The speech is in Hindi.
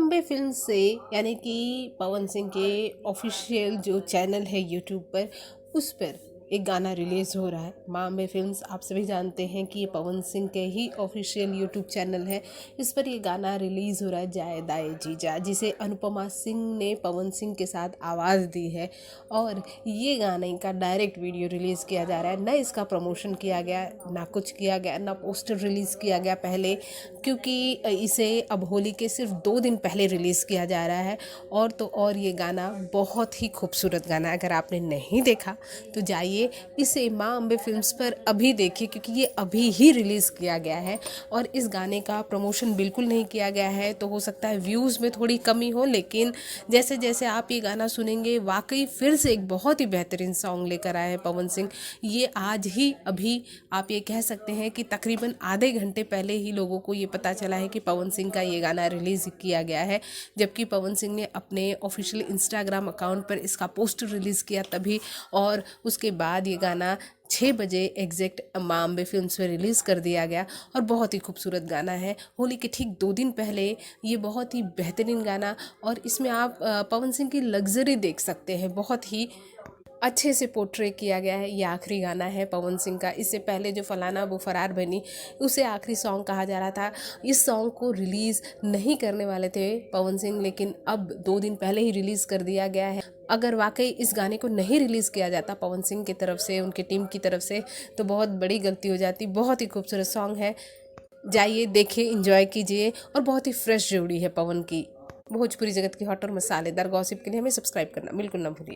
अम्बे फिल्म से यानी कि पवन सिंह के ऑफिशियल जो चैनल है यूट्यूब पर, उस पर एक गाना रिलीज़ हो रहा है। माँ अम्बे फिल्म्स आप सभी जानते हैं कि ये पवन सिंह के ही ऑफिशियल यूट्यूब चैनल है। इस पर ये गाना रिलीज़ हो रहा है, जाए दाए जीजा, जिसे अनुपमा सिंह ने पवन सिंह के साथ आवाज़ दी है। और ये गाने का डायरेक्ट वीडियो रिलीज़ किया जा रहा है। ना इसका प्रमोशन किया गया, ना कुछ किया गया, ना पोस्टर रिलीज़ किया गया पहले, क्योंकि इसे अब होली के सिर्फ 2 दिन पहले रिलीज़ किया जा रहा है। और तो और ये गाना बहुत ही खूबसूरत गाना है। अगर आपने नहीं देखा तो जाइए इसे माँ अम्बे फिल्म्स पर अभी देखिए, क्योंकि ये अभी ही रिलीज़ किया गया है और इस गाने का प्रमोशन बिल्कुल नहीं किया गया है। तो हो सकता है व्यूज़ में थोड़ी कमी हो, लेकिन जैसे जैसे आप ये गाना सुनेंगे, वाकई फिर से एक बहुत ही बेहतरीन सॉन्ग लेकर आए हैं पवन सिंह। ये आज ही अभी आप ये कह सकते हैं कि तकरीबन आधे घंटे पहले ही लोगों को ये पता चला है कि पवन सिंह का ये गाना रिलीज़ किया गया है। जबकि पवन सिंह ने अपने ऑफिशियल इंस्टाग्राम अकाउंट पर इसका पोस्टर रिलीज़ किया तभी, और उसके बाद ये गाना 6 बजे एग्जैक्ट माँ अम्बे फिल्म्स में रिलीज़ कर दिया गया। और बहुत ही खूबसूरत गाना है। होली के ठीक 2 दिन पहले ये बहुत ही बेहतरीन गाना, और इसमें आप पवन सिंह की लग्जरी देख सकते हैं। बहुत ही अच्छे से पोर्ट्रे किया गया है। ये आखिरी गाना है पवन सिंह का। इससे पहले जो फलाना वो फरार बनी, उसे आखिरी सॉन्ग कहा जा रहा था। इस सॉन्ग को रिलीज़ नहीं करने वाले थे पवन सिंह, लेकिन अब 2 दिन पहले ही रिलीज़ कर दिया गया है। अगर वाकई इस गाने को नहीं रिलीज़ किया जाता पवन सिंह की तरफ से, उनकी टीम की तरफ से, तो बहुत बड़ी गलती हो जाती। बहुत ही खूबसूरत सॉन्ग है, जाइए देखिए, इंजॉय कीजिए। और बहुत ही फ्रेश जोड़ी है पवन की। भोजपुरी जगत की हॉट और मसालेदार गॉसिप के लिए हमें सब्सक्राइब करना बिल्कुल ना भूलिए।